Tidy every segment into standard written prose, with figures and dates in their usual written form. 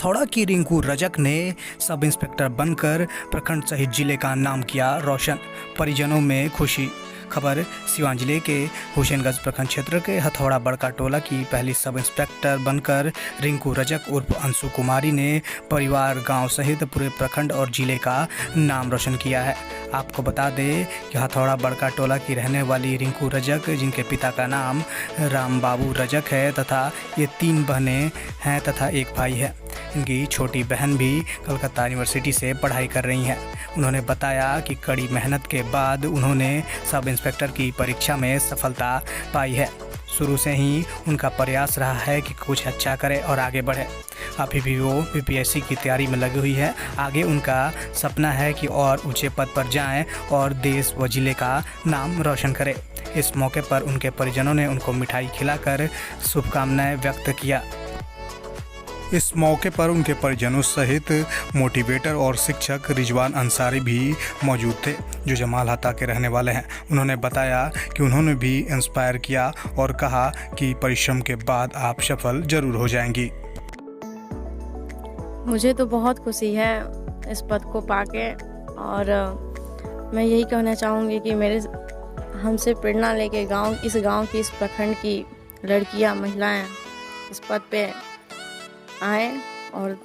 हथौड़ा की रिंकू रजक ने सब इंस्पेक्टर बनकर प्रखंड सहित जिले का नाम किया रोशन। परिजनों में खुशी। खबर सिवान जिले के हुसैनगंज प्रखंड क्षेत्र के हथौड़ा बड़का टोला की पहली सब इंस्पेक्टर बनकर रिंकू रजक उर्फ अंशु कुमारी ने परिवार, गांव सहित पूरे प्रखंड और जिले का नाम रोशन किया है। आपको बता दें कि हथौड़ा बड़का टोला की रहने वाली रिंकू रजक, जिनके पिता का नाम राम बाबू रजक है तथा ये 3 बहनें हैं तथा एक भाई है। इनकी छोटी बहन भी कलकत्ता यूनिवर्सिटी से पढ़ाई कर रही हैं। उन्होंने बताया कि कड़ी मेहनत के बाद उन्होंने सब इंस्पेक्टर की परीक्षा में सफलता पाई है। शुरू से ही उनका प्रयास रहा है कि कुछ अच्छा करे और आगे बढ़े। अभी भी वो बीपीएससी की तैयारी में लगी हुई है। आगे उनका सपना है कि और ऊंचे पद पर जाएं और देश व जिले का नाम रोशन करें। इस मौके पर उनके परिजनों ने उनको मिठाई खिलाकर शुभकामनाएं व्यक्त किया। इस मौके पर उनके परिजनों सहित मोटिवेटर और शिक्षक रिजवान अंसारी भी मौजूद थे, जो जमाल हाता के रहने वाले हैं। उन्होंने बताया कि उन्होंने भी इंस्पायर किया और कहा कि परिश्रम के बाद आप सफल जरूर हो जाएंगी। मुझे तो बहुत खुशी है इस पद को पाके, और मैं यही कहना चाहूँगी कि मेरे हमसे प्रेरणा लेके इस गांव की, इस प्रखंड की लड़कियां, महिलाएं इस पद पे आए और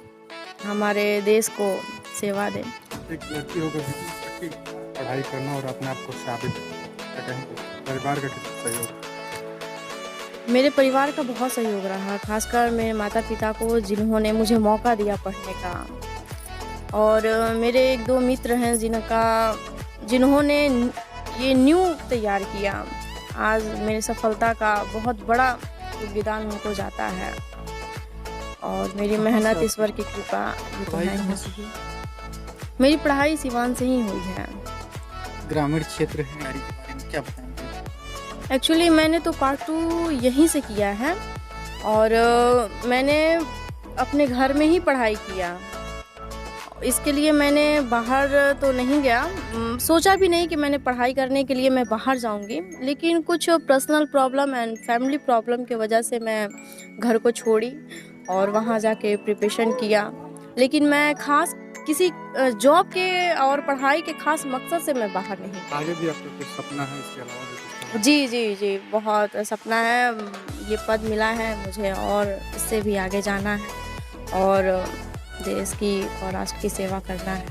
हमारे देश को सेवा दें। एक लड़की होकर भी पढ़ाई करना और अपने आप को साबित करें, परिवार का कितना सहयोग? मेरे परिवार का बहुत सहयोग रहा, खासकर मेरे माता पिता को, जिन्होंने मुझे मौका दिया पढ़ने का, और मेरे 1-2 मित्र हैं जिन्होंने ये न्यू तैयार किया। आज मेरी सफलता का बहुत बड़ा योगदान उनको जाता है, और मेरी मेहनत, ईश्वर की कृपा तो है। मेरी पढ़ाई सिवान से ही हुई है। ग्रामीण क्षेत्र है, के बारे में क्या बताएंगे? एक्चुअली मैंने तो पार्ट 2 यहीं से किया है, और मैंने अपने घर में ही पढ़ाई किया। इसके लिए मैंने बाहर तो नहीं गया, सोचा भी नहीं कि मैंने पढ़ाई करने के लिए मैं बाहर जाऊंगी, लेकिन कुछ personal problem and family problem की वजह से मैं घर को छोड़ी और वहाँ जाके प्रिपरेशन किया। लेकिन मैं खास किसी जॉब के और पढ़ाई के खास मकसद से मैं बाहर नहीं गई। आगे भी आपका कुछ सपना है इसके अलावा? जी, बहुत सपना है। ये पद मिला है मुझे, और इससे भी आगे जाना है और देश की और राष्ट्र की सेवा करना है।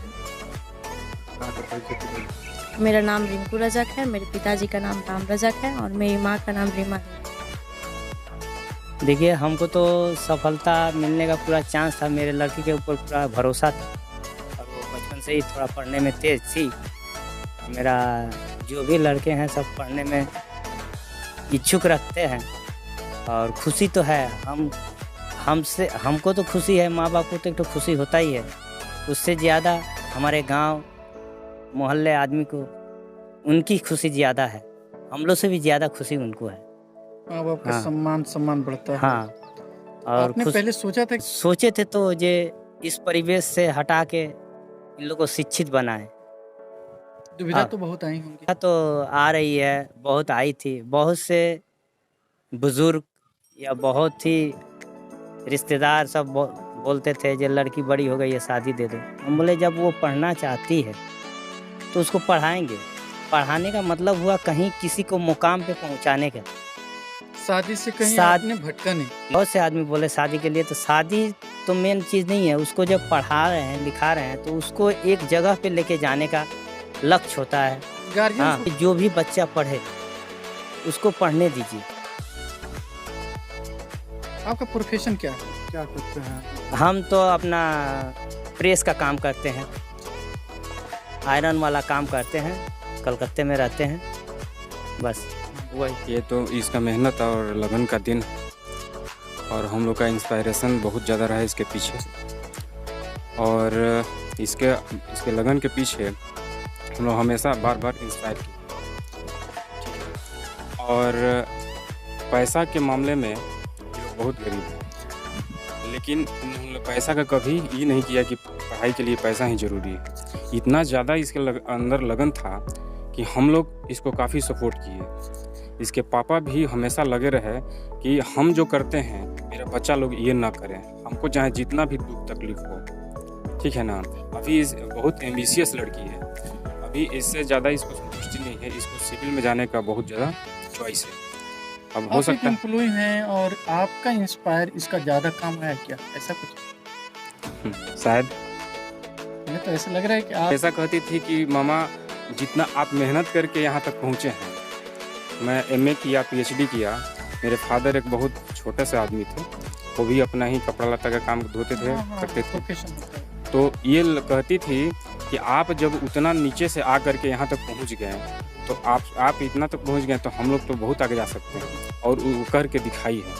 मेरा नाम रिंकू रजक है, मेरे पिताजी का नाम राम रजक है और मेरी माँ का नाम रीमा है। देखिए, हमको तो सफलता मिलने का पूरा चांस था, मेरे लड़की के ऊपर पूरा भरोसा था, और वो बचपन से ही थोड़ा पढ़ने में तेज थी। मेरा जो भी लड़के हैं सब पढ़ने में इच्छुक रखते हैं, और खुशी तो है। हमको तो खुशी है, माँ बाप को तो एक तो खुशी होता ही है, उससे ज़्यादा हमारे गांव मोहल्ले आदमी को उनकी खुशी ज़्यादा है। हम लोग से भी ज़्यादा खुशी उनको है। माँ बाप का हाँ। सम्मान बढ़ता है। हाँ, और आपने पहले सोचे थे तो ये इस परिवेश से हटा के इन लोगों को शिक्षित बनाए। दुविधा तो बहुत आई होंगी। तो आ रही है, बहुत आई थी। बहुत से बुजुर्ग या बहुत ही रिश्तेदार सब बोलते थे ये लड़की बड़ी हो गई है, शादी दे दो। हम बोले जब वो पढ़ना चाहती है तो उसको पढ़ाएंगे। पढ़ाने का मतलब हुआ कहीं किसी को मुकाम पे पहुंचाने का। शादी से कहीं आपने भटका नहीं? बहुत से आदमी बोले शादी के लिए, तो शादी तो मेन चीज़ नहीं है। उसको जब पढ़ा रहे हैं, लिखा रहे हैं, तो उसको एक जगह पे लेके जाने का लक्ष्य होता है। हाँ, जो भी बच्चा पढ़े उसको पढ़ने दीजिए। आपका प्रोफेशन क्या है, क्या करते हैं? हम तो अपना प्रेस का काम करते हैं, आयरन वाला काम करते हैं, कलकत्ते में रहते हैं, बस वही। ये तो इसका मेहनत और लगन का दिन, और हम लोग का इंस्पायरेशन बहुत ज़्यादा रहा है इसके पीछे, और इसके लगन के पीछे हम लोग हमेशा बार बार इंस्पायर किए। और पैसा के मामले में बहुत गरीब है, लेकिन हम लोग पैसा का कभी ये नहीं किया कि पढ़ाई के लिए पैसा ही ज़रूरी है। इतना ज़्यादा इसके अंदर लगन था कि हम लोग इसको काफ़ी सपोर्ट किए। इसके पापा भी हमेशा लगे रहे कि हम जो करते हैं मेरा बच्चा लोग ये ना करें, हमको चाहे जितना भी दुख तकलीफ हो, ठीक है ना। अभी इस बहुत एम्बिशियस लड़की है, अभी इससे ज़्यादा इसको संतुष्टि नहीं है, इसको सिविल में जाने का बहुत ज़्यादा चॉइस है। अब हो आप एक सकता है एम्प्लॉय हैं और आपका इंस्पायर इसका ज़्यादा काम है क्या, ऐसा कुछ? शायद मुझे तो ऐसा लग रहा है कि आप ऐसा कहती थी कि मामा जितना आप मेहनत करके यहाँ तक पहुँचे हैं, मैं MA किया, PhD किया, मेरे फादर एक बहुत छोटे से आदमी थे, वो भी अपना ही कपड़ा लत्ता का काम धोते थे, करते थे। प्रोफेशन होता है। तो ये कहती थी कि आप जब उतना नीचे से आ करके यहाँ तक पहुँच गए, तो आप इतना तक पहुँच गए तो हम लोग तो बहुत आगे जा सकते हैं, और वो करके दिखाई है।